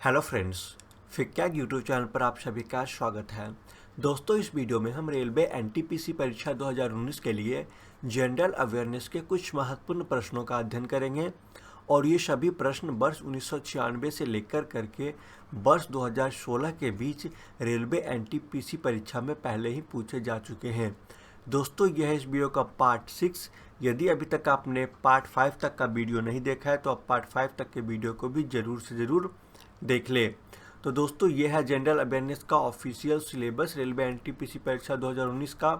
Hello friends, फिक्याक YouTube channel पर आप सभी का स्वागत है। दोस्तों, इस वीडियो में हम रेलवे एनटीपीसी परीक्षा 2019 के लिए जनरल अवेयरनेस के कुछ महत्वपूर्ण प्रश्नों का अध्ययन करेंगे और ये सभी प्रश्न वर्ष 1996 से लेकर करके वर्ष 2016 के बीच रेलवे एनटीपीसी परीक्षा में पहले ही पूछे जा चुके हैं। दोस्तों, यह है इस वीडियो का पार्ट 6। यदि अभी तक आपने पार्ट 5 तक का वीडियो नहीं देखा है तो आप पार्ट 5 तक के वीडियो को भी ज़रूर से ज़रूर देख ले। तो दोस्तों, ये है जनरल अवेयरनेस का ऑफिशियल सिलेबस रेलवे एनटीपीसी परीक्षा 2019 का,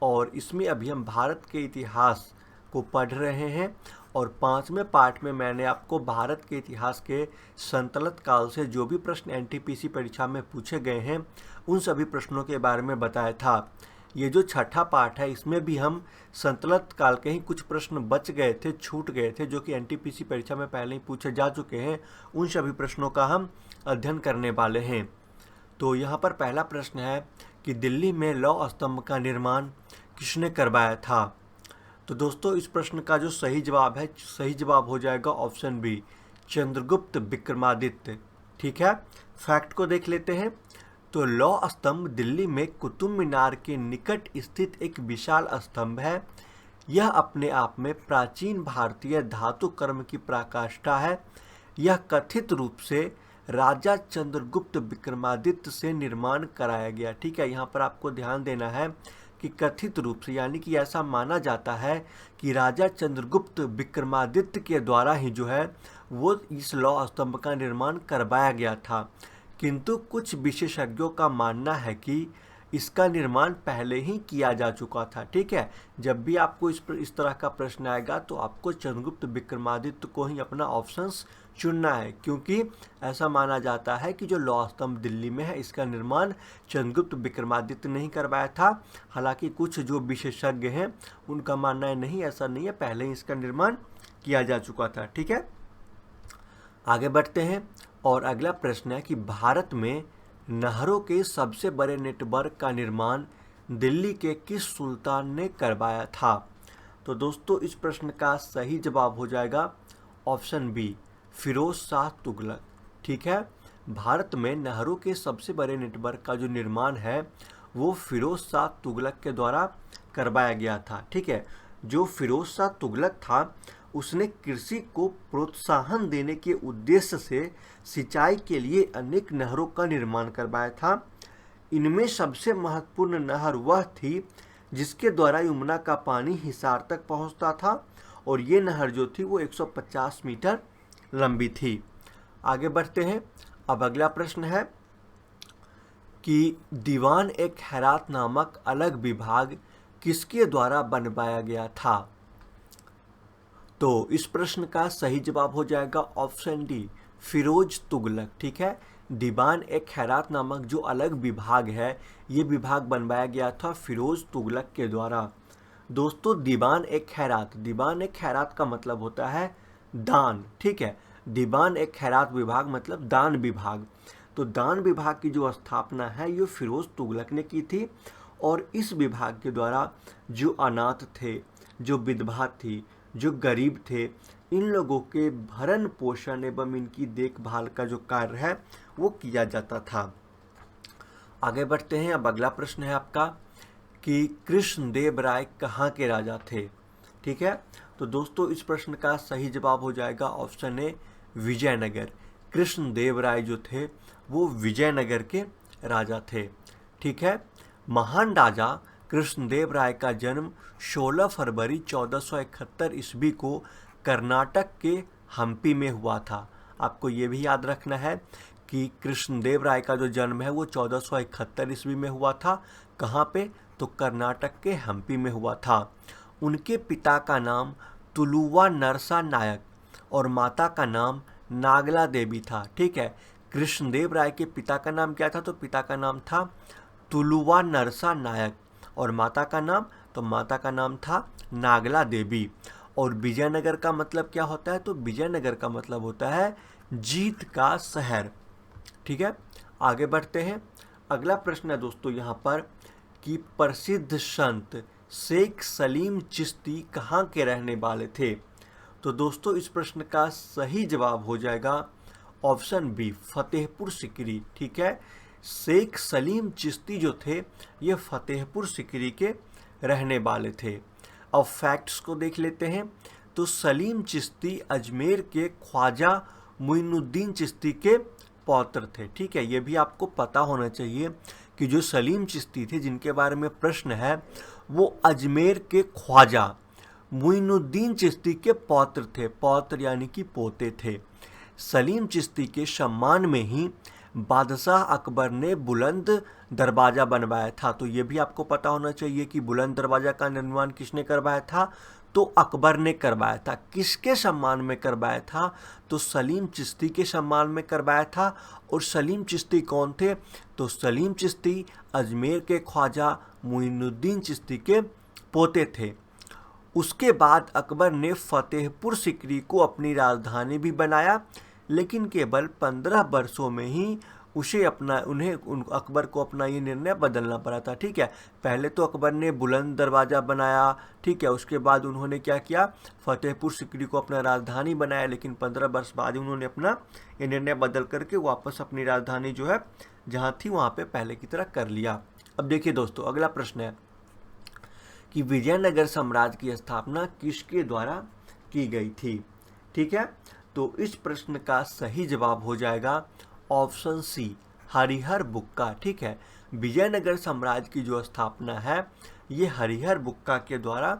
और इसमें अभी हम भारत के इतिहास को पढ़ रहे हैं और 5वें पार्ट में मैंने आपको भारत के इतिहास के संतलत काल से जो भी प्रश्न एनटीपीसी परीक्षा में पूछे गए हैं उन सभी प्रश्नों के बारे में बताया था। ये जो छठा पार्ट है इसमें भी हम संतलत काल के ही कुछ प्रश्न बच गए थे, छूट गए थे, जो कि एनटीपीसी परीक्षा में पहले ही पूछे जा चुके हैं। उन सभी प्रश्नों का हम अध्ययन करने वाले हैं। तो यहाँ पर पहला प्रश्न है कि दिल्ली में लौह स्तंभ का निर्माण किसने करवाया था। तो दोस्तों, इस प्रश्न का जो सही जवाब हो जाएगा ऑप्शन बी, चंद्रगुप्त विक्रमादित्य। ठीक है, फैक्ट को देख लेते हैं। तो लौह स्तंभ दिल्ली में कुतुब मीनार के निकट स्थित एक विशाल स्तंभ है। यह अपने आप में प्राचीन भारतीय धातु कर्म की पराकाष्ठा है। यह कथित रूप से राजा चंद्रगुप्त विक्रमादित्य से निर्माण कराया गया। ठीक है, यहाँ पर आपको ध्यान देना है कि कथित रूप से, यानी कि ऐसा माना जाता है कि राजा चंद्रगुप्त विक्रमादित्य के द्वारा ही जो है वो इस लौह स्तंभ का निर्माण करवाया गया था। किंतु कुछ विशेषज्ञों का मानना है कि इसका निर्माण पहले ही किया जा चुका था। ठीक है, जब भी आपको इस तरह का प्रश्न आएगा तो आपको चंद्रगुप्त विक्रमादित्य को ही अपना ऑप्शंस चुनना है, क्योंकि ऐसा माना जाता है कि जो लौह स्तंभ दिल्ली में है इसका निर्माण चंद्रगुप्त विक्रमादित्य नहीं करवाया था। हालांकि कुछ जो विशेषज्ञ हैं उनका मानना है नहीं, ऐसा नहीं है, पहले ही इसका निर्माण किया जा चुका था। ठीक है, आगे बढ़ते हैं और अगला प्रश्न है कि भारत में नहरों के सबसे बड़े नेटवर्क का निर्माण दिल्ली के किस सुल्तान ने करवाया था। तो दोस्तों, इस प्रश्न का सही जवाब हो जाएगा ऑप्शन बी, फिरोज शाह तुगलक। ठीक है, भारत में नहरों के सबसे बड़े नेटवर्क का जो निर्माण है वो फिरोज शाह तुगलक के द्वारा करवाया गया था। ठीक है, जो फिरोज शाह तुगलक था उसने कृषि को प्रोत्साहन देने के उद्देश्य से सिंचाई के लिए अनेक नहरों का निर्माण करवाया था। इनमें सबसे महत्वपूर्ण नहर वह थी जिसके द्वारा यमुना का पानी हिसार तक पहुंचता था, और ये नहर जो थी वो 150 मीटर लंबी थी। आगे बढ़ते हैं। अब अगला प्रश्न है कि दीवान ए खैरात नामक अलग विभाग किसके द्वारा बनवाया गया था। तो इस प्रश्न का सही जवाब हो जाएगा ऑप्शन डी, फिरोज तुगलक। ठीक है, दीवान ए खैरात नामक जो अलग विभाग है ये विभाग बनवाया गया था फिरोज तुगलक के द्वारा। दोस्तों, दीवान ए खैरात का मतलब होता है दान। ठीक है, दीवान ए खैरात विभाग मतलब दान विभाग। तो दान विभाग की जो स्थापना है ये फिरोज तुगलक ने की थी, और इस विभाग के द्वारा जो अनाथ थे, जो विधवा थी, जो गरीब थे, इन लोगों के भरण पोषण एवं इनकी देखभाल का जो कार्य है वो किया जाता था। आगे बढ़ते हैं। अब अगला प्रश्न है आपका कि कृष्णदेव राय कहाँ के राजा थे। ठीक है, तो दोस्तों, इस प्रश्न का सही जवाब हो जाएगा ऑप्शन ए, विजयनगर। कृष्णदेव राय जो थे वो विजयनगर के राजा थे। ठीक है, महान राजा कृष्णदेव राय का जन्म 16 फरवरी 1471 ईस्वी को कर्नाटक के हम्पी में हुआ था। आपको ये भी याद रखना है कि कृष्णदेव राय का जो जन्म है वो 1471 ईस्वी में हुआ था। कहाँ पे? तो कर्नाटक के हम्पी में हुआ था। उनके पिता का नाम तुलुवा नरसा नायक और माता का नाम नागला देवी था। ठीक है, कृष्णदेव राय के पिता का नाम क्या था? तो पिता का नाम था तुलुवा नरसा नायक, और माता का नाम था नागला देवी। और विजयनगर का मतलब क्या होता है? तो विजयनगर का मतलब होता है जीत का शहर। ठीक है, आगे बढ़ते हैं। अगला प्रश्न है दोस्तों यहाँ पर कि प्रसिद्ध संत शेख सलीम चिश्ती कहाँ के रहने वाले थे। तो दोस्तों, इस प्रश्न का सही जवाब हो जाएगा ऑप्शन बी फतेहपुर सिकरी। ठीक है, शेख सलीम चिश्ती जो थे ये फतेहपुर सिकरी के रहने वाले थे। अब फैक्ट्स को देख लेते हैं। तो सलीम चिश्ती अजमेर के ख्वाजा मुइनुद्दीन चिश्ती के पौत्र थे। ठीक है, ये भी आपको पता होना चाहिए कि जो सलीम चिश्ती थे जिनके बारे में प्रश्न है वो अजमेर के ख्वाजा मुइनुद्दीन चिश्ती के पौत्र थे। पौत्र यानी कि पोते थे। सलीम चिश्ती के सम्मान में ही बादशाह अकबर ने बुलंद दरवाज़ा बनवाया था। तो ये भी आपको पता होना चाहिए कि बुलंद दरवाज़ा का निर्माण किसने करवाया था, तो अकबर ने करवाया था। किसके सम्मान में करवाया था, तो सलीम चिश्ती के सम्मान में करवाया था। और सलीम चिश्ती कौन थे, तो सलीम चिश्ती अजमेर के ख्वाजा मुइनुद्दीन चिश्ती के पोते थे। उसके बाद अकबर ने फतेहपुर सिकरी को अपनी राजधानी भी बनाया, लेकिन केवल 15 वर्षों में ही अकबर को अपना ये निर्णय बदलना पड़ा था। ठीक है, पहले तो अकबर ने बुलंद दरवाज़ा बनाया। ठीक है, उसके बाद उन्होंने क्या किया, फतेहपुर सिकरी को अपना राजधानी बनाया, लेकिन 15 वर्ष बाद उन्होंने अपना ये निर्णय बदल करके वापस अपनी राजधानी जो है जहाँ थी वहाँ पे पहले की तरह कर लिया। अब देखिए दोस्तों, अगला प्रश्न है कि विजयनगर साम्राज्य की स्थापना किसके द्वारा की गई थी। ठीक है, तो इस प्रश्न का सही जवाब हो जाएगा ऑप्शन सी हरिहर बुक्का। ठीक है, विजयनगर साम्राज्य की जो स्थापना है ये हरिहर बुक्का के द्वारा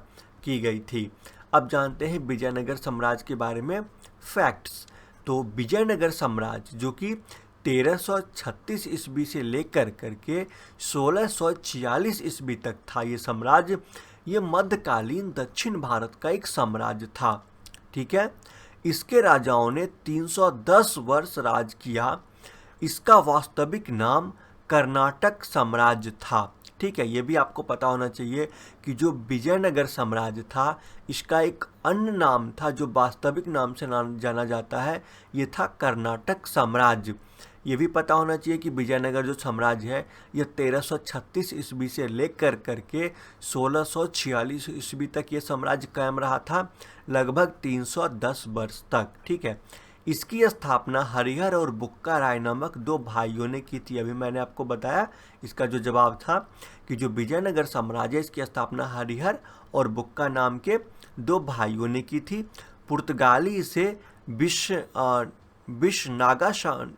की गई थी। अब जानते हैं विजयनगर साम्राज्य के बारे में फैक्ट्स। तो विजयनगर साम्राज्य जो कि 1336 ईस्वी से लेकर करके 1646 ईस्वी तक था ये साम्राज्य, ये मध्यकालीन दक्षिण भारत का एक साम्राज्य था। ठीक है, इसके राजाओं ने 310 वर्ष राज किया। इसका वास्तविक नाम कर्नाटक साम्राज्य था। ठीक है, ये भी आपको पता होना चाहिए कि जो विजयनगर साम्राज्य था इसका एक अन्य नाम था जो वास्तविक नाम से जाना जाता है, ये था कर्नाटक साम्राज्य। ये भी पता होना चाहिए कि विजयनगर जो साम्राज्य है ये 1336 ईस्वी से लेकर करके 1646 ईस्वी तक ये साम्राज्य कायम रहा था, लगभग 310 वर्ष तक। ठीक है, इसकी स्थापना हरिहर और बुक्का राय नामक दो भाइयों ने की थी। अभी मैंने आपको बताया इसका जो जवाब था कि जो विजयनगर साम्राज्य इसकी स्थापना हरिहर और बुक्का नाम के दो भाइयों ने की थी। पुर्तगाली इसे विशनागा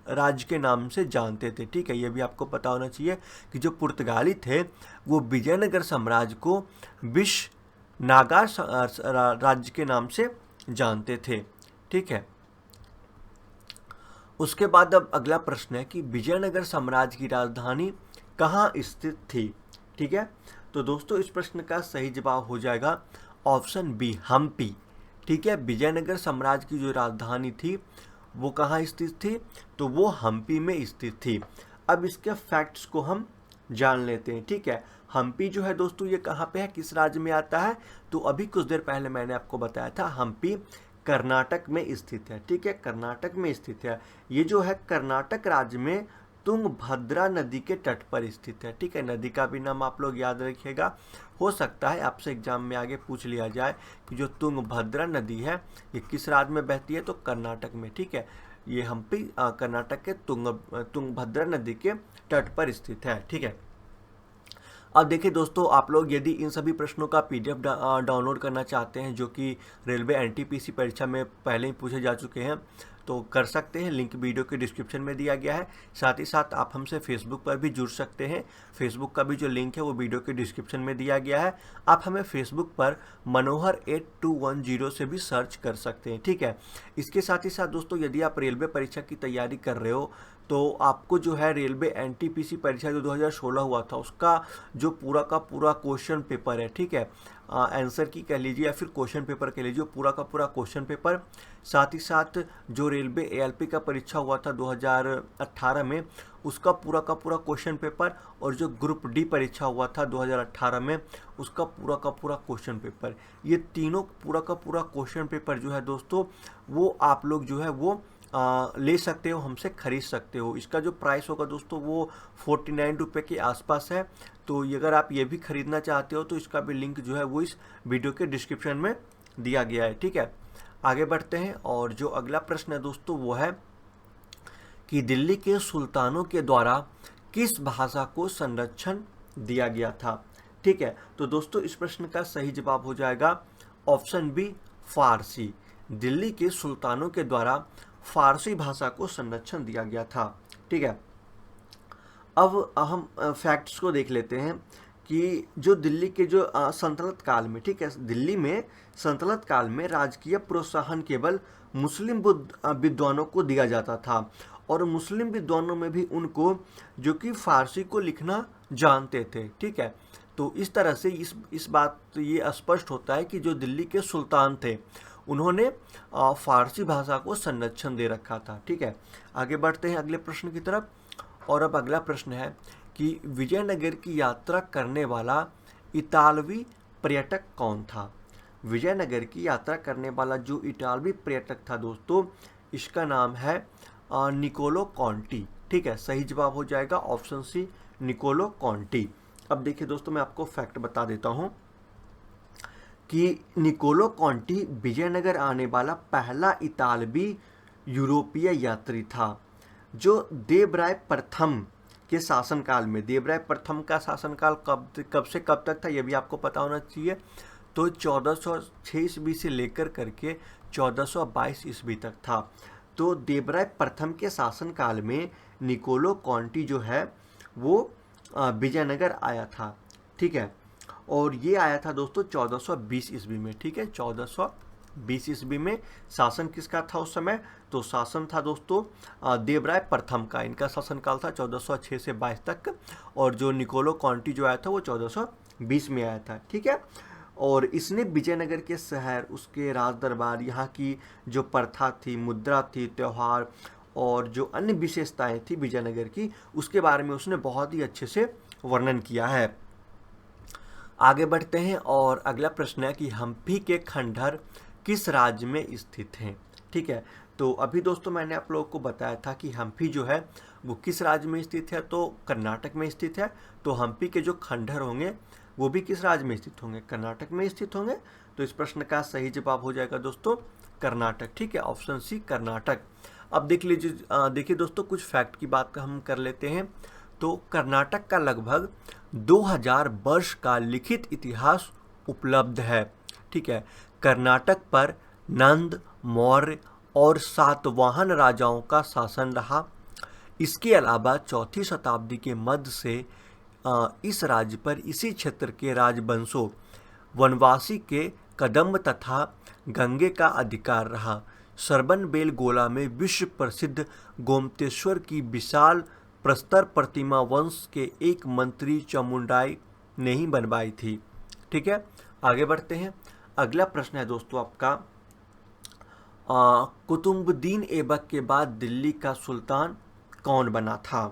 राज्य के नाम से जानते थे। ठीक है, ये भी आपको पता होना चाहिए कि जो पुर्तगाली थे वो विजयनगर साम्राज्य को विशनागा राज्य के नाम से जानते थे। ठीक है, उसके बाद अब अगला प्रश्न है कि विजयनगर साम्राज्य की राजधानी कहाँ स्थित थी। ठीक है, तो दोस्तों इस प्रश्न का सही जवाब हो जाएगा ऑप्शन बी हम्पी। ठीक है, विजयनगर साम्राज्य की जो राजधानी थी वो कहाँ स्थित थी, तो वो हम्पी में स्थित थी। अब इसके फैक्ट्स को हम जान लेते हैं। ठीक है, हम्पी जो है दोस्तों ये कहाँ पे है, किस राज्य में आता है, तो अभी कुछ देर पहले मैंने आपको बताया था हम्पी कर्नाटक में स्थित है। ठीक है, कर्नाटक में स्थित है। ये जो है कर्नाटक राज्य में तुंगभद्रा नदी के तट पर स्थित है। ठीक है, नदी का भी नाम आप लोग याद रखिएगा, हो सकता है आपसे एग्जाम में आगे पूछ लिया जाए कि जो तुंगभद्रा नदी है ये किस राज्य में बहती है, तो कर्नाटक में। ठीक है, ये हम्पी कर्नाटक के तुंगभद्रा नदी के तट पर स्थित है। ठीक है, अब देखिए दोस्तों, आप लोग यदि इन सभी प्रश्नों का PDF डाउनलोड करना चाहते हैं जो कि रेलवे NTPC परीक्षा में पहले ही पूछे जा चुके हैं तो कर सकते हैं। लिंक वीडियो के डिस्क्रिप्शन में दिया गया है। साथ ही साथ आप हमसे फेसबुक पर भी जुड़ सकते हैं। फेसबुक का भी जो लिंक है वो वीडियो के डिस्क्रिप्शन में दिया गया है। आप हमें फेसबुक पर मनोहर 8210 से भी सर्च कर सकते हैं। ठीक है, इसके साथ ही साथ दोस्तों यदि आप रेलवे परीक्षा की तैयारी कर रहे हो तो आपको जो है रेलवे NTPC परीक्षा जो 2016 हुआ था उसका जो पूरा का पूरा क्वेश्चन पेपर है, ठीक है, आंसर की कह लीजिए या फिर क्वेश्चन पेपर कह लीजिए, पूरा का पूरा क्वेश्चन पेपर, साथ ही साथ जो रेलवे ALP का परीक्षा हुआ था 2018 में उसका पूरा का पूरा क्वेश्चन पेपर, और जो ग्रुप D परीक्षा हुआ था 2018 में उसका पूरा का पूरा क्वेश्चन पेपर, ये तीनों पूरा का पूरा क्वेश्चन पेपर जो है दोस्तों वो आप लोग जो है वो ले सकते हो, हमसे खरीद सकते हो। इसका जो प्राइस होगा दोस्तों वो 49 रुपये के आसपास है। तो अगर आप ये भी खरीदना चाहते हो तो इसका भी लिंक जो है वो इस वीडियो के डिस्क्रिप्शन में दिया गया है। ठीक है, आगे बढ़ते हैं और जो अगला प्रश्न है दोस्तों वो है कि दिल्ली के सुल्तानों के द्वारा किस भाषा को संरक्षण दिया गया था। ठीक है, तो दोस्तों इस प्रश्न का सही जवाब हो जाएगा ऑप्शन बी, फारसी। दिल्ली के सुल्तानों के द्वारा फारसी भाषा को संरक्षण दिया गया था। ठीक है, अब हम फैक्ट्स को देख लेते हैं कि जो दिल्ली के जो सल्तनत काल में, ठीक है, दिल्ली में सल्तनत काल में राजकीय प्रोत्साहन केवल मुस्लिम विद्वानों को दिया जाता था और मुस्लिम विद्वानों में भी उनको जो कि फारसी को लिखना जानते थे। ठीक है, तो इस तरह से इस बात तो ये स्पष्ट होता है कि जो दिल्ली के सुल्तान थे उन्होंने फारसी भाषा को संरक्षण दे रखा था। ठीक है, आगे बढ़ते हैं अगले प्रश्न की तरफ। और अब अगला प्रश्न है कि विजयनगर की यात्रा करने वाला इतालवी पर्यटक कौन था। विजयनगर की यात्रा करने वाला जो इतालवी पर्यटक था दोस्तों, इसका नाम है निकोलो कॉन्टी। ठीक है, सही जवाब हो जाएगा ऑप्शन सी, निकोलो कॉन्टी। अब देखिए दोस्तों, मैं आपको फैक्ट बता देता हूं कि निकोलो कॉन्टी विजयनगर आने वाला पहला इतालवी यूरोपीय यात्री था जो देवराय प्रथम के शासनकाल में, देवराय प्रथम का शासनकाल कब से कब तक था ये भी आपको पता होना चाहिए। तो 1406 ईस्वी से लेकर करके 1422 ईस्वी तक था। तो देवराय प्रथम के शासनकाल में निकोलो कॉन्टी जो है वो विजयनगर आया था। ठीक है, और ये आया था दोस्तों 1420 ईस्वी में। ठीक है, 1420 ईस्वी में शासन किसका था उस समय, तो शासन था दोस्तों देवराय प्रथम का। इनका शासनकाल था 1406 से 22 तक और जो निकोलो कॉन्टी जो आया था वो 1420 में आया था। ठीक है, और इसने विजयनगर के शहर, उसके राज दरबार, यहाँ की जो प्रथा थी, मुद्रा थी, त्यौहार और जो अन्य विशेषताएं थी विजयनगर की, उसके बारे में उसने बहुत ही अच्छे से वर्णन किया है। आगे बढ़ते हैं और अगला प्रश्न है कि हम्पी के खंडहर किस राज्य में स्थित हैं। ठीक है, तो अभी दोस्तों मैंने आप लोगों को बताया था कि हम्पी जो है वो किस राज्य में स्थित है, तो कर्नाटक में स्थित है। तो हम्पी के जो खंडहर होंगे वो भी किस राज्य में स्थित होंगे, कर्नाटक में स्थित होंगे। तो इस प्रश्न का सही जवाब हो जाएगा दोस्तों कर्नाटक। ठीक है, ऑप्शन सी कर्नाटक। अब देखिए दोस्तों, कुछ फैक्ट की बात हम कर लेते हैं। तो कर्नाटक का लगभग 2000 वर्ष का लिखित इतिहास उपलब्ध है। ठीक है, कर्नाटक पर नंद, मौर्य और सातवाहन राजाओं का शासन रहा। इसके अलावा 4वीं शताब्दी के मध्य से इस राज्य पर इसी क्षेत्र के राजवंशों वनवासी के कदम्ब तथा गंगे का अधिकार रहा। श्रवणबेलगोला में विश्व प्रसिद्ध गोमतेश्वर की विशाल प्रस्तर प्रतिमा वंश के एक मंत्री चामुंडाई ने ही बनवाई थी। ठीक है, आगे बढ़ते हैं। अगला प्रश्न है दोस्तों आपका, कुतुबुद्दीन ऐबक के बाद दिल्ली का सुल्तान कौन बना था।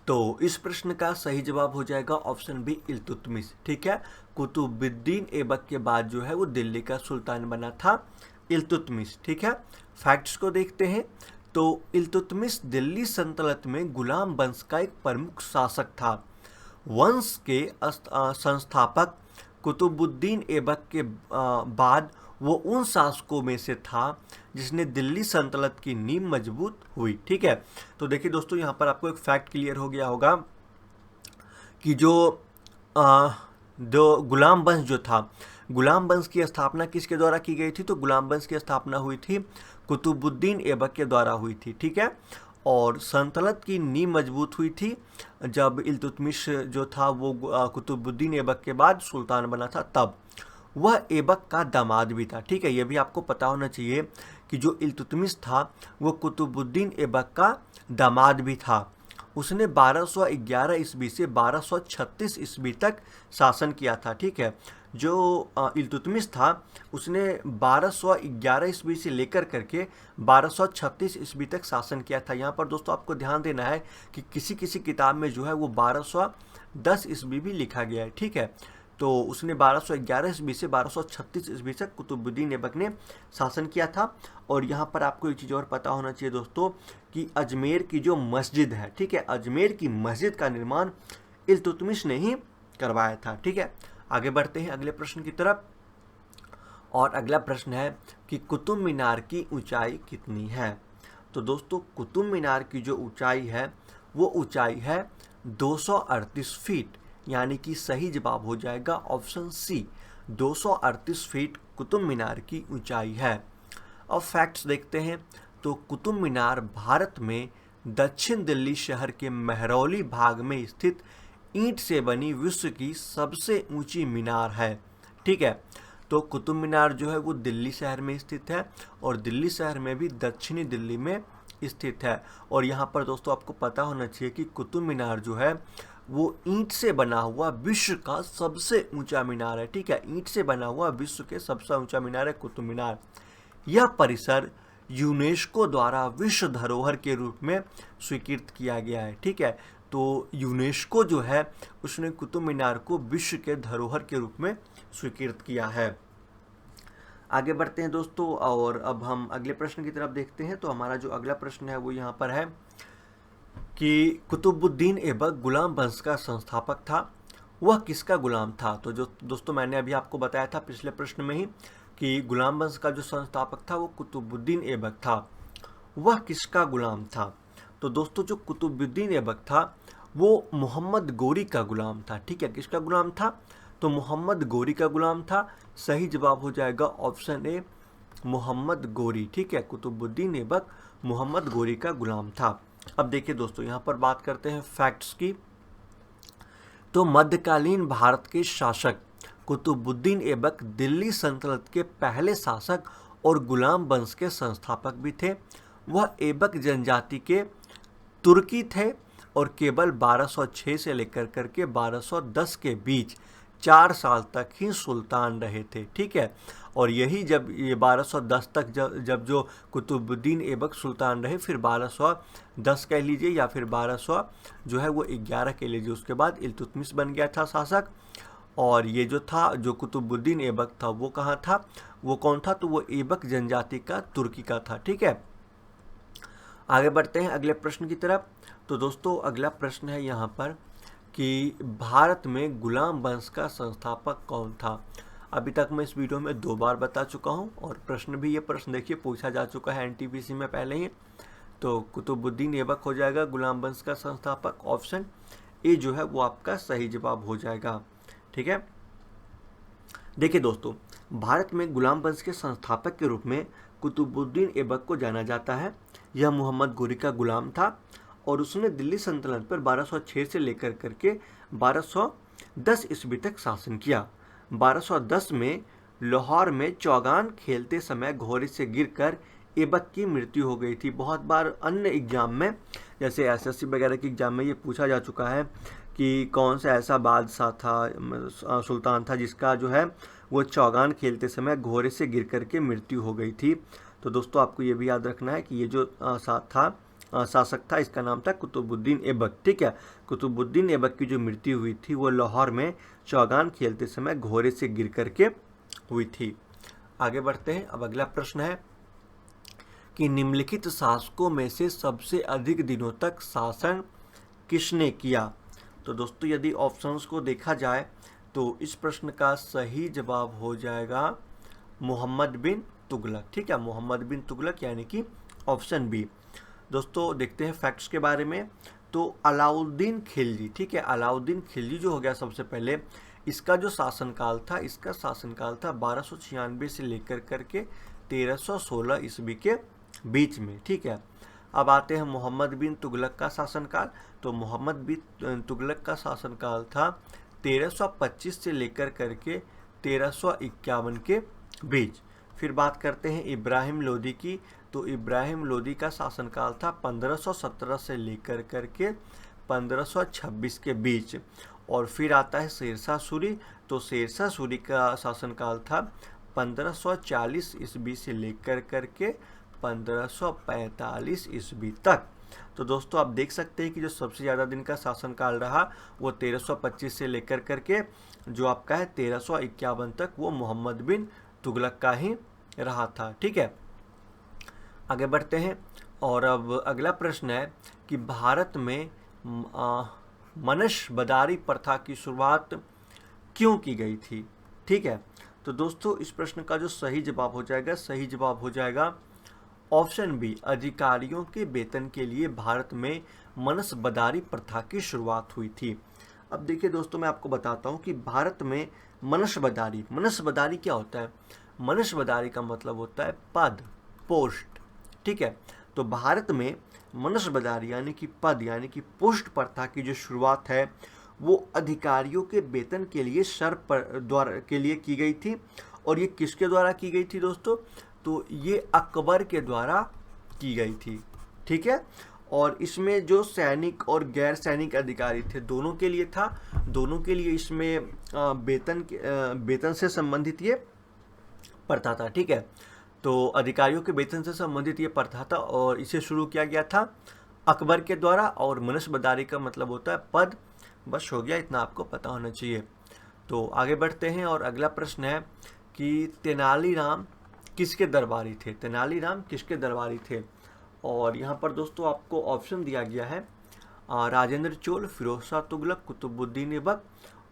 तो इस प्रश्न का सही जवाब हो जाएगा ऑप्शन बी, इल्तुतमिश। ठीक है, कुतुबुद्दीन ऐबक के बाद जो है वो दिल्ली का सुल्तान बना था इल्तुतमिश। ठीक है, फैक्ट्स को देखते हैं। तो इल्तुतमिश दिल्ली सल्तनत में गुलाम वंश का एक प्रमुख शासक था। वंश के संस्थापक कुतुबुद्दीन ऐबक के बाद वो उन शासकों में से था जिसने दिल्ली सल्तनत की नींव मजबूत हुई। ठीक है, तो देखिए दोस्तों, यहाँ पर आपको एक फैक्ट क्लियर हो गया होगा कि जो गुलाम वंश जो था, गुलाम वंश की स्थापना किसके द्वारा की गई थी, तो गुलाम वंश की स्थापना हुई थी कुतुबुद्दीन ऐबक के द्वारा हुई थी। ठीक है, और सल्तनत की नींव मजबूत हुई थी जब इल्तुतमिश जो था वो कुतुबुद्दीन ऐबक के बाद सुल्तान बना था, तब वह ऐबक का दामाद भी था। ठीक है, यह भी आपको पता होना चाहिए कि जो इल्तुतमिश था वो कुतुबुद्दीन ऐबक का दामाद भी था। उसने 1211 ईस्वी से 1236 ईस्वी तक शासन किया था। ठीक है, जो इल्तुतमिश था उसने 1211 ईस्वी से लेकर करके 1236 ईस्वी तक शासन किया था। यहाँ पर दोस्तों आपको ध्यान देना है कि किसी किसी किताब में जो है वो 1210 ईस्वी भी लिखा गया है। ठीक है, तो उसने 1211 ईस्वी से 1236 ईस्वी तक कुतुबुद्दीन ऐबक ने शासन किया था। और यहाँ पर आपको एक चीज़ और पता होना चाहिए दोस्तों कि अजमेर की जो मस्जिद है, ठीक है, अजमेर की मस्जिद का निर्माण इल्तुतमिश ने ही करवाया था। ठीक है, आगे बढ़ते हैं अगले प्रश्न की तरफ। और अगला प्रश्न है कि कुतुब मीनार की ऊंचाई कितनी है। तो दोस्तों कुतुब मीनार की जो ऊंचाई है वो ऊंचाई है 238 फीट, यानी कि सही जवाब हो जाएगा option C, 238 feet Qutub Minar की ऊंचाई है। अब फैक्ट्स देखते हैं। तो कुतुब मीनार भारत में दक्षिण दिल्ली शहर के महरौली भाग में स्थित ईंट से बनी विश्व की सबसे ऊंची मीनार है। ठीक है, तो कुतुब मीनार जो है वो दिल्ली शहर में स्थित है और दिल्ली शहर में भी दक्षिणी दिल्ली में स्थित है। और यहाँ पर दोस्तों आपको पता होना चाहिए कि कुतुब मीनार जो है वो ईंट से बना हुआ विश्व का सबसे ऊंचा मीनार है। ठीक है, ईंट से बना हुआ विश्व के सबसे ऊंचा मीनार है कुतुब मीनार। यह परिसर यूनेस्को द्वारा विश्व धरोहर के रूप में स्वीकृत किया गया है। ठीक है, तो यूनेस्को जो है उसने कुतुब मीनार को विश्व के धरोहर के रूप में स्वीकृत किया है। आगे बढ़ते हैं दोस्तों और अब हम अगले प्रश्न की तरफ देखते हैं। तो हमारा जो अगला प्रश्न है वो यहाँ पर है कि कुतुबुद्दीन ऐबक गुलाम वंश का संस्थापक था, वह किसका गुलाम था? तो जो दोस्तों मैंने अभी आपको बताया था पिछले प्रश्न में ही कि गुलाम वंश का जो संस्थापक था वो कुतुबुद्दीन ऐबक था, वह किसका गुलाम था? तो दोस्तों जो कुतुबुद्दीन ऐबक था वो मोहम्मद गोरी का गुलाम था। ठीक है, किसका गुलाम था? तो मोहम्मद गोरी का गुलाम था। सही जवाब हो जाएगा ऑप्शन ए, मोहम्मद गोरी। ठीक है, कुतुबुद्दीन ऐबक मोहम्मद गोरी का गुलाम था। अब देखिए दोस्तों यहाँ पर बात करते हैं फैक्ट्स की। तो मध्यकालीन भारत के शासक कुतुबुद्दीन ऐबक दिल्ली सल्तनत के पहले शासक और गुलाम वंश के संस्थापक भी थे। वह ऐबक जनजाति के तुर्की थे और केवल 1206 से लेकर करके 1210 के बीच 4 साल तक ही सुल्तान रहे थे। ठीक है, और यही जब ये 1210 तक जब जो कुतुबुद्दीन ऐबक सुल्तान रहे, फिर 1210 कह लीजिए या फिर 1200 जो है वो 11 कह लीजिए, उसके बाद इल्तुतमिश बन गया था शासक। और ये जो था जो कुतुबुद्दीन ऐबक था वो कहाँ था, वो कौन था? तो वो ऐबक जनजाति का तुर्की का था। ठीक है, आगे बढ़ते हैं अगले प्रश्न की तरफ। तो दोस्तों अगला प्रश्न है यहाँ पर कि भारत में गुलाम वंश का संस्थापक कौन था? अभी तक मैं इस वीडियो में 2 बार बता चुका हूँ और प्रश्न भी ये प्रश्न देखिए पूछा जा चुका है एनटीपीसी में पहले ही। तो कुतुबुद्दीन ऐबक हो जाएगा गुलाम वंश का संस्थापक, ऑप्शन ए जो है वो आपका सही जवाब हो जाएगा। ठीक है, देखिए दोस्तों भारत में गुलाम वंश के संस्थापक के रूप में कुतुबुद्दीन ऐबक को जाना जाता है। यह मोहम्मद गोरी का गुलाम था और उसने दिल्ली सल्तनत पर 1206 से लेकर करके 1210 ईस्वी तक शासन किया। 1210 में लाहौर में चौगान खेलते समय घोड़े से गिरकर ऐबक की मृत्यु हो गई थी। बहुत बार अन्य एग्जाम में जैसे एसएससी वगैरह के एग्जाम में ये पूछा जा चुका है कि कौन सा ऐसा बादशाह था, सुल्तान था जिसका जो है वो चौगान खेलते समय घोड़े से गिर करके मृत्यु हो गई थी। तो दोस्तों आपको ये भी याद रखना है कि ये जो शासक था इसका नाम था कुतुबुद्दीन ऐबक। ठीक है, कुतुबुद्दीन ऐबक की जो मृत्यु हुई थी वो लाहौर में चौगान खेलते समय घोड़े से गिर करके हुई थी। आगे बढ़ते हैं। अब अगला प्रश्न है कि निम्नलिखित शासकों में से सबसे अधिक दिनों तक शासन किसने किया? तो दोस्तों यदि ऑप्शंस को देखा जाए तो इस प्रश्न का सही जवाब हो जाएगा मोहम्मद बिन तुगलक। ठीक है, मोहम्मद बिन तुगलक यानी कि ऑप्शन बी। दोस्तों देखते हैं फैक्ट्स के बारे में। तो अलाउद्दीन खिलजी, ठीक है, अलाउद्दीन खिलजी जो हो गया सबसे पहले, इसका जो शासनकाल था, इसका शासनकाल था 1296 से लेकर करके 1316 ईस्वी के बीच में। ठीक है, अब आते हैं मोहम्मद बिन तुगलक का शासनकाल। तो मोहम्मद बिन तुगलक का शासनकाल था 1325 से लेकर करके 1351 के बीच। फिर बात करते हैं इब्राहिम लोदी की। तो इब्राहिम लोदी का शासनकाल था 1517 से लेकर करके 1526 के बीच। और फिर आता है शेरशाह सूरी। तो शेरशाह सूरी का शासनकाल था 1540 ईस्वी से लेकर करके 1545 ईस्वी तक। तो दोस्तों आप देख सकते हैं कि जो सबसे ज़्यादा दिन का शासनकाल रहा वो 1325 से लेकर करके जो आपका है 1351 तक वो मोहम्मद बिन तुगलक का ही रहा था। ठीक है, आगे बढ़ते हैं। और अब अगला प्रश्न है कि भारत में मनशबदारी प्रथा की शुरुआत क्यों की गई थी? ठीक है, तो दोस्तों इस प्रश्न का जो सही जवाब हो जाएगा ऑप्शन बी, अधिकारियों के वेतन के लिए भारत में मनसबदारी प्रथा की शुरुआत हुई थी। अब देखिए दोस्तों, मैं आपको बताता हूँ कि भारत में मनसबदारी क्या होता है। मनसबदारी का मतलब होता है पद, पोस्ट, ठीक है। तो भारत में मनसबदारी यानी कि पद यानी कि पोस्ट प्रथा की जो शुरुआत है वो अधिकारियों के वेतन के लिए द्वारा के लिए की गई थी। और ये किसके द्वारा की गई थी दोस्तों? तो ये अकबर के द्वारा की गई थी, ठीक है। और इसमें जो सैनिक और गैर सैनिक अधिकारी थे दोनों के लिए था, दोनों के लिए इसमें वेतन से संबंधित ये प्रथा था, ठीक है। तो अधिकारियों के वेतन से संबंधित ये प्रथा था और इसे शुरू किया गया था अकबर के द्वारा। और मनसबदारी का मतलब होता है पद। बस हो गया, इतना आपको पता होना चाहिए। तो आगे बढ़ते हैं और अगला प्रश्न है कि तेनालीराम किसके दरबारी थे? तेनालीराम किसके दरबारी थे? और यहाँ पर दोस्तों आपको ऑप्शन दिया गया है राजेंद्र चोल, फिरोज शाह तुगलक, कुतुबुद्दीन ऐबक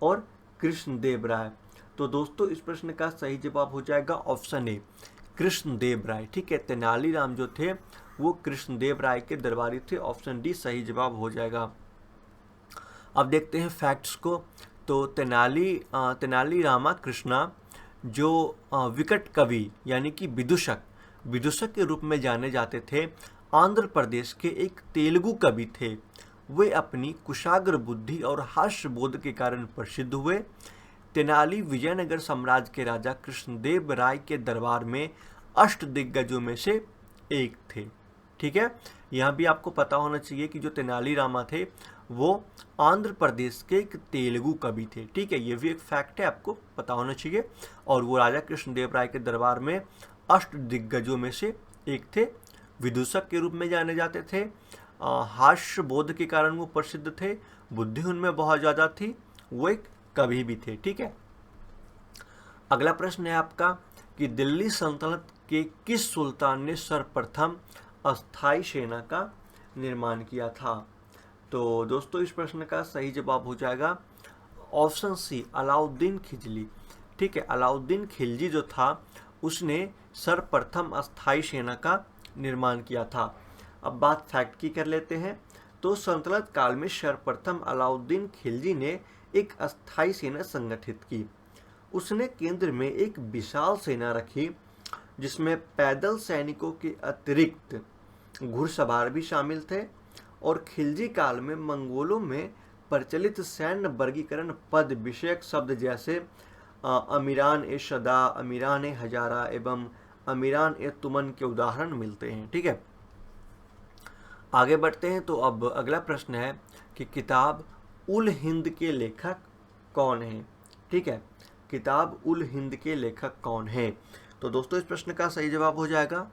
और कृष्णदेव राय। तो दोस्तों इस प्रश्न का सही जवाब हो जाएगा ऑप्शन ए, कृष्णदेव राय, ठीक है। तेनालीराम जो थे वो कृष्णदेव राय के दरबारी थे। ऑप्शन डी सही जवाब हो जाएगा। अब देखते हैं फैक्ट्स को। तो तेनाली रामा कृष्णा जो विकट कवि यानी कि विदूषक के रूप में जाने जाते थे, आंध्र प्रदेश के एक तेलुगु कवि थे। वे अपनी कुशाग्र बुद्धि और हास्य बोध के कारण प्रसिद्ध हुए। तेनाली विजयनगर साम्राज्य के राजा कृष्णदेव राय के दरबार में अष्टदिग्गजों में से एक थे, ठीक है। यहाँ भी आपको पता होना चाहिए कि जो तेनाली रामा थे वो आंध्र प्रदेश के एक तेलुगु कवि थे, ठीक है। ये भी एक फैक्ट है, आपको पता होना चाहिए। और वो राजा कृष्णदेव राय के दरबार में अष्टदिग्गजों में से एक थे। विदूषक के रूप में जाने जाते थे, हास्य बोध के कारण वो प्रसिद्ध थे, बुद्धि उनमें बहुत ज़्यादा थी, वो एक कवि भी थे, ठीक है। अगला प्रश्न है आपका कि दिल्ली सल्तनत के किस सुल्तान ने सर्वप्रथम अस्थाई सेना का निर्माण किया था? तो दोस्तों इस प्रश्न का सही जवाब हो जाएगा ऑप्शन सी, अलाउद्दीन खिलजी, ठीक है। अलाउद्दीन खिलजी जो था उसने सर्वप्रथम अस्थाई सेना का निर्माण किया था। अब बात फैक्ट की कर लेते हैं। तो सल्तनत काल में सर्वप्रथम अलाउद्दीन खिलजी ने एक अस्थाई सेना संगठित की। उसने केंद्र में एक विशाल सेना रखी जिसमें पैदल सैनिकों के अतिरिक्त घुड़सवार भी शामिल थे। और खिलजी काल में मंगोलों में प्रचलित सैन्य वर्गीकरण पद विषयक शब्द जैसे अमीरान ए शदा, अमीरान ए हजारा एवं अमीरान ए तुमन के उदाहरण मिलते हैं, ठीक है। आगे बढ़ते हैं। तो अब अगला प्रश्न है कि किताब उल हिंद के लेखक कौन है, ठीक है। किताब उल हिंद के लेखक कौन है? तो दोस्तों इस प्रश्न का सही जवाब हो जाएगा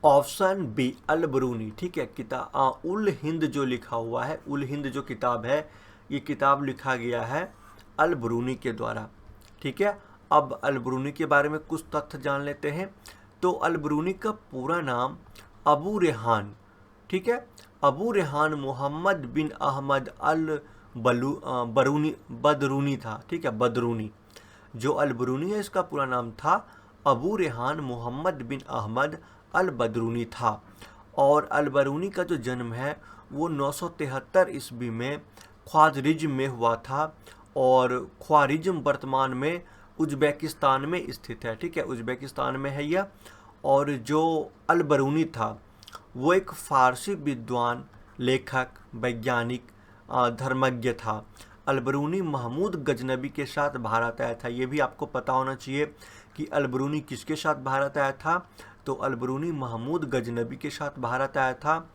ऑप्शन बी, अल बरूनी, ठीक है। किताब उल हिंद जो लिखा हुआ है, उल हिंद जो किताब है, ये किताब लिखा गया है अल बरूनी के द्वारा, ठीक है। अब अल बरूनी के बारे में कुछ तथ्य जान लेते हैं। तो अल बरूनी का पूरा नाम अबू रेहान, ठीक है, अबू रेहान मोहम्मद बिन अहमद अल बदरूनी था, ठीक है, बदरूनी। जो अल बरूनी है इसका पूरा नाम था अबू रेहान मोहम्मद बिन अहमद अल बदरूनी था। और अल बरूनी का जो जन्म है वो 973 ईस्वी में ख्वारिज़्म में हुआ था। और ख्वारिज़्म वर्तमान में उज़्बेकिस्तान में स्थित है, ठीक है, उज़्बेकिस्तान में है यह। और जो अल बरूनी था वो एक फ़ारसी विद्वान, लेखक, वैज्ञानिक, धर्मज्ञ था। अल बरूनी महमूद गजनबी के साथ भारत आया था। ये भी आपको पता होना चाहिए कि अल बरूनी किसके साथ भारत आया था। तो अल बरूनी महमूद गजनबी के साथ भारत आया था।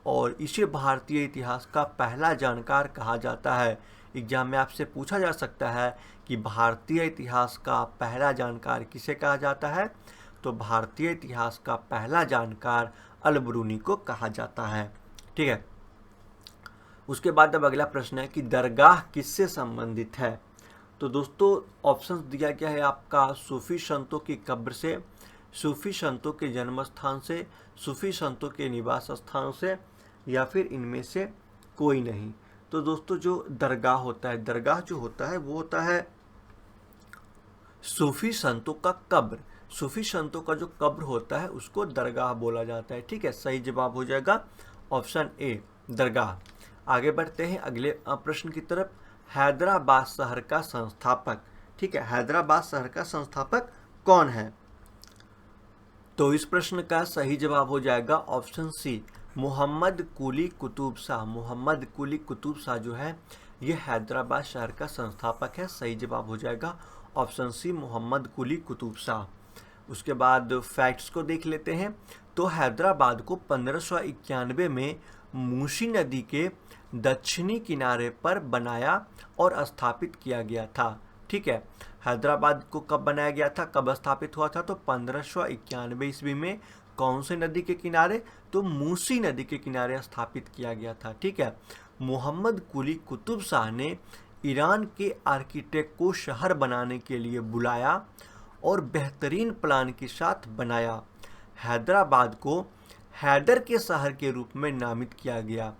और इसे भारतीय इतिहास का पहला जानकार कहा जाता है। एग्जाम में आपसे पूछा जा सकता है कि भारतीय इतिहास का पहला जानकार किसे कहा जाता है? तो भारतीय इतिहास का पहला जानकार अल बरूनी को कहा जाता है, ठीक है। उसके बाद अब अगला प्रश्न है कि दरगाह किससे संबंधित है? तो दोस्तों ऑप्शन दिया गया है आपका सूफी संतों की कब्र से, सूफी संतों के जन्म स्थान से, सूफी संतों के निवास स्थान से, या फिर इनमें से कोई नहीं। तो दोस्तों जो दरगाह होता है, दरगाह जो होता है वो होता है सूफी संतों का कब्र। सूफी संतों का जो कब्र होता है उसको दरगाह बोला जाता है। ठीक है, सही जवाब हो जाएगा ऑप्शन ए दरगाह। आगे बढ़ते हैं अगले प्रश्न की तरफ। हैदराबाद शहर का संस्थापक, ठीक है, हैदराबाद शहर का संस्थापक कौन है? तो इस प्रश्न का सही जवाब हो जाएगा ऑप्शन सी मोहम्मद कुली कुतुब शाह। मोहम्मद कुली कुतुब शाह जो है ये हैदराबाद शहर का संस्थापक है। सही जवाब हो जाएगा ऑप्शन सी मोहम्मद कुली कुतुब शाह। उसके बाद फैक्ट्स को देख लेते हैं। तो हैदराबाद को 1591 में मूसी नदी के दक्षिणी किनारे पर बनाया और स्थापित किया गया था। ठीक है, हैदराबाद को कब बनाया गया था, कब स्थापित हुआ था? तो 1591 ईस्वी में। कौन से नदी के किनारे? तो मूसी नदी के किनारे स्थापित किया गया था। ठीक है, मोहम्मद कुली कुतुब शाह ने ईरान के आर्किटेक्ट को शहर बनाने के लिए बुलाया और बेहतरीन प्लान के साथ बनाया। हैदराबाद को हैदर के शहर के रूप में नामित किया गया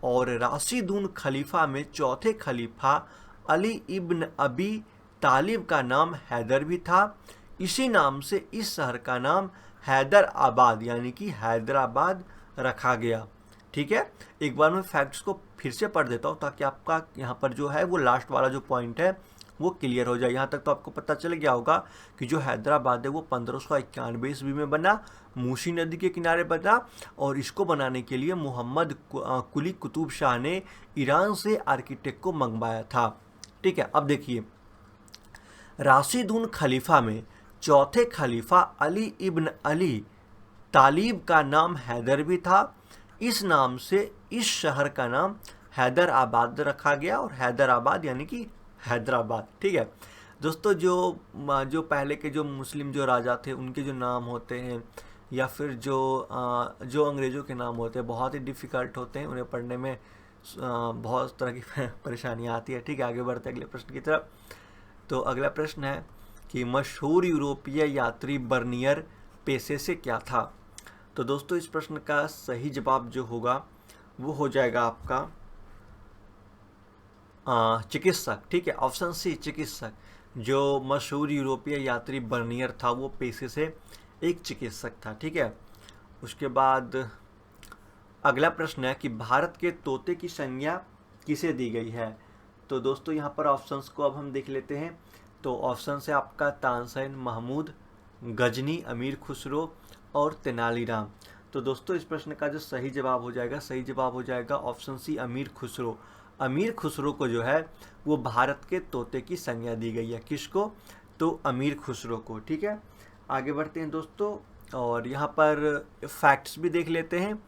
और राशिदुन खलीफा में चौथे खलीफा अली इब्न अबी तालिब का नाम हैदर भी था। इसी नाम से इस शहर का नाम हैदर आबाद यानी कि हैदराबाद रखा गया। ठीक है, एक बार मैं फैक्ट्स को फिर से पढ़ देता हूँ ताकि आपका यहाँ पर जो है वो लास्ट वाला जो पॉइंट है वो क्लियर हो जाए। यहाँ तक तो आपको पता चल गया होगा कि जो हैदराबाद है वो 1591 ईस्वी में बना, मूसी नदी के किनारे बना और इसको बनाने के लिए मोहम्मद कुली कुतुब शाह ने ईरान से आर्किटेक्ट को मंगवाया था। ठीक है, अब देखिए राशिदुन खलीफा में चौथे खलीफा अली इब्न अली तालिब का नाम हैदर भी था। इस नाम से इस शहर का नाम हैदर आबाद रखा गया और हैदर आबाद यानी कि हैदराबाद। ठीक है दोस्तों, जो पहले के जो मुस्लिम जो राजा थे उनके जो नाम होते हैं या फिर जो अंग्रेज़ों के नाम होते हैं बहुत ही डिफ़िकल्ट होते हैं, उन्हें पढ़ने में बहुत तरह की परेशानियाँ आती है। ठीक है, आगे बढ़ते अगले प्रश्न की तरफ। तो अगला प्रश्न है कि मशहूर यूरोपीय यात्री बर्नियर पेशे से क्या था? तो दोस्तों इस प्रश्न का सही जवाब जो होगा वो हो जाएगा आपका चिकित्सक। ठीक है, ऑप्शन सी चिकित्सक। जो मशहूर यूरोपीय यात्री बर्नियर था वो पेशे से एक चिकित्सक था। ठीक है, उसके बाद अगला प्रश्न है कि भारत के तोते की संज्ञा किसे दी गई है? तो दोस्तों यहाँ पर ऑप्शंस को अब हम देख लेते हैं। तो ऑप्शन है आपका तानसेन महमूद, गजनी, अमीर खुसरो और तेनालीराम। तो दोस्तों इस प्रश्न का जो सही जवाब हो जाएगा, सही जवाब हो जाएगा ऑप्शन सी अमीर खुसरो। अमीर खुसरो को जो है वो भारत के तोते की संज्ञा दी गई है। किसको? तो अमीर खुसरो को। ठीक है, आगे बढ़ते हैं दोस्तों और यहाँ पर फैक्ट्स भी देख लेते हैं।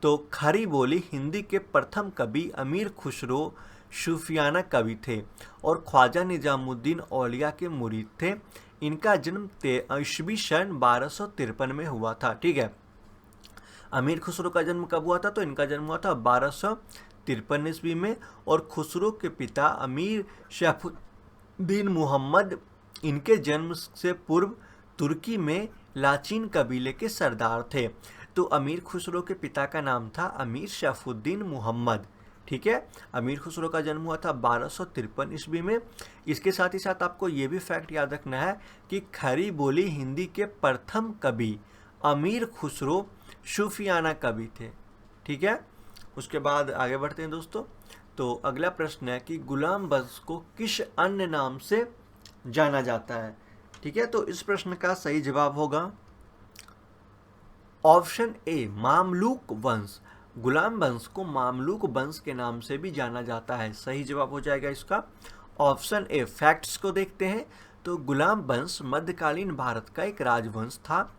तो खरी बोली हिंदी के प्रथम कवि अमीर खुसरो सूफियाना कवि थे और ख्वाजा निजामुद्दीन औलिया के मुरीद थे। इनका जन्म ईस्वी सन 1253 में हुआ था। ठीक है, अमीर खुसरो का जन्म कब हुआ था? तो इनका जन्म हुआ था 1253 ईस्वी में और खुसरो के पिता अमीर शैफुद्दीन मुहम्मद इनके जन्म से पूर्व तुर्की में लाचीन कबीले के सरदार थे। तो अमीर खुसरो के पिता का नाम था अमीर शैफुद्दीन मुहम्मद। ठीक है, अमीर खुसरो का जन्म हुआ था 1253 ईस्वी में। इसके साथ ही साथ आपको ये भी फैक्ट याद रखना है कि खरी बोली हिंदी के प्रथम कवि अमीर खुसरो सूफियाना कवि थे। ठीक है, उसके बाद आगे बढ़ते हैं दोस्तों। तो अगला प्रश्न है कि गुलाम वंश को किस अन्य नाम से जाना जाता है? ठीक है, तो इस प्रश्न का सही जवाब होगा ऑप्शन ए मामलूक वंश। गुलाम वंश को मामलूक वंश के नाम से भी जाना जाता है। सही जवाब हो जाएगा इसका ऑप्शन ए। फैक्ट्स को देखते हैं। तो गुलाम वंश मध्यकालीन भारत का एक राजवंश था।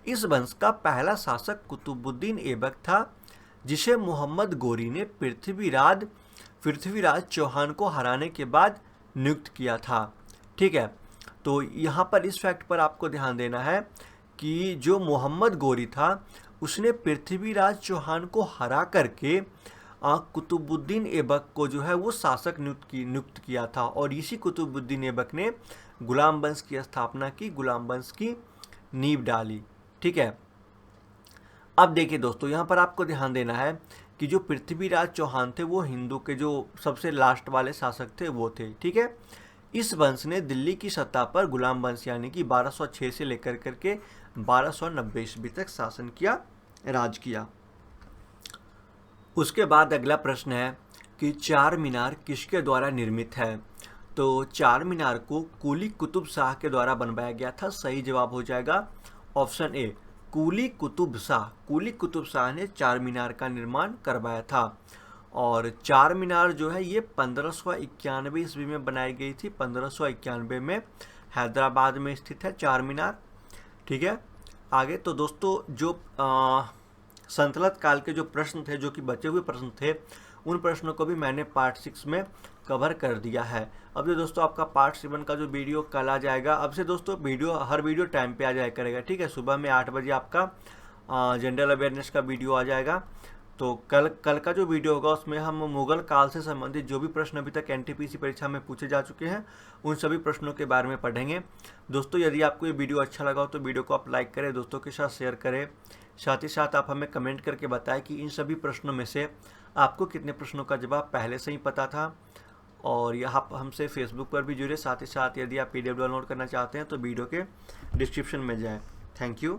इस वंश का पहला शासक कुतुबुद्दीन ऐबक था, जिसे मोहम्मद गोरी ने पृथ्वीराज चौहान को हराने के बाद नियुक्त किया था। ठीक है, तो यहाँ पर इस फैक्ट पर आपको ध्यान देना है कि जो मोहम्मद गोरी था उसने पृथ्वीराज चौहान को हरा करके कुतुबुद्दीन ऐबक को जो है वो शासक नियुक्त किया था और इसी कुतुबुद्दीन ऐबक ने गुलाम वंश की स्थापना की, गुलाम वंश की नींव डाली। ठीक है, अब देखिए दोस्तों यहाँ पर आपको ध्यान देना है कि जो पृथ्वीराज चौहान थे वो हिंदू के जो सबसे लास्ट वाले शासक थे वो थे। ठीक है, इस वंश ने दिल्ली की सत्ता पर गुलाम वंश यानी कि 1206 से लेकर करके 1290 ईस्वी तक शासन किया, राज किया। उसके बाद अगला प्रश्न है कि चार मीनार किसके द्वारा निर्मित है? तो चार मीनार को कुली कुतुब शाह के द्वारा बनवाया गया था। सही जवाब हो जाएगा ऑप्शन ए, कुली कुतुब शाह। कुली कुतुब शाह ने चार मीनार का निर्माण करवाया था। और चार मीनार जो है ये 1591 ईस्वी में बनाई गई थी। 1591 में हैदराबाद में स्थित है चार मीनार। ठीक है, आगे तो दोस्तों जो संतलत काल के जो प्रश्न थे, जो कि बचे हुए प्रश्न थे, उन प्रश्नों को भी मैंने पार्ट 6 में कवर कर दिया है। अब जो दोस्तों आपका पार्ट 7 का जो वीडियो कल आ जाएगा। अब से दोस्तों हर वीडियो टाइम पे आ जाया करेगा। ठीक है, सुबह में 8 बजे आपका जनरल अवेयरनेस का वीडियो आ जाएगा। तो कल का जो वीडियो होगा उसमें हम मुगल काल से संबंधित जो भी प्रश्न अभी तक एनटीपीसी परीक्षा में पूछे जा चुके हैं उन सभी प्रश्नों के बारे में पढ़ेंगे। दोस्तों यदि आपको ये वीडियो अच्छा लगा हो तो वीडियो को आप लाइक करें, दोस्तों के साथ शेयर करें। साथ ही साथ आप हमें कमेंट करके बताएं कि इन सभी प्रश्नों में से आपको कितने प्रश्नों का जवाब पहले से ही पता था। और यह आप हमसे फेसबुक पर भी जुड़े। साथ ही साथ यदि आप PDF डाउनलोड करना चाहते हैं तो वीडियो के डिस्क्रिप्शन में जाएँ। Thank you.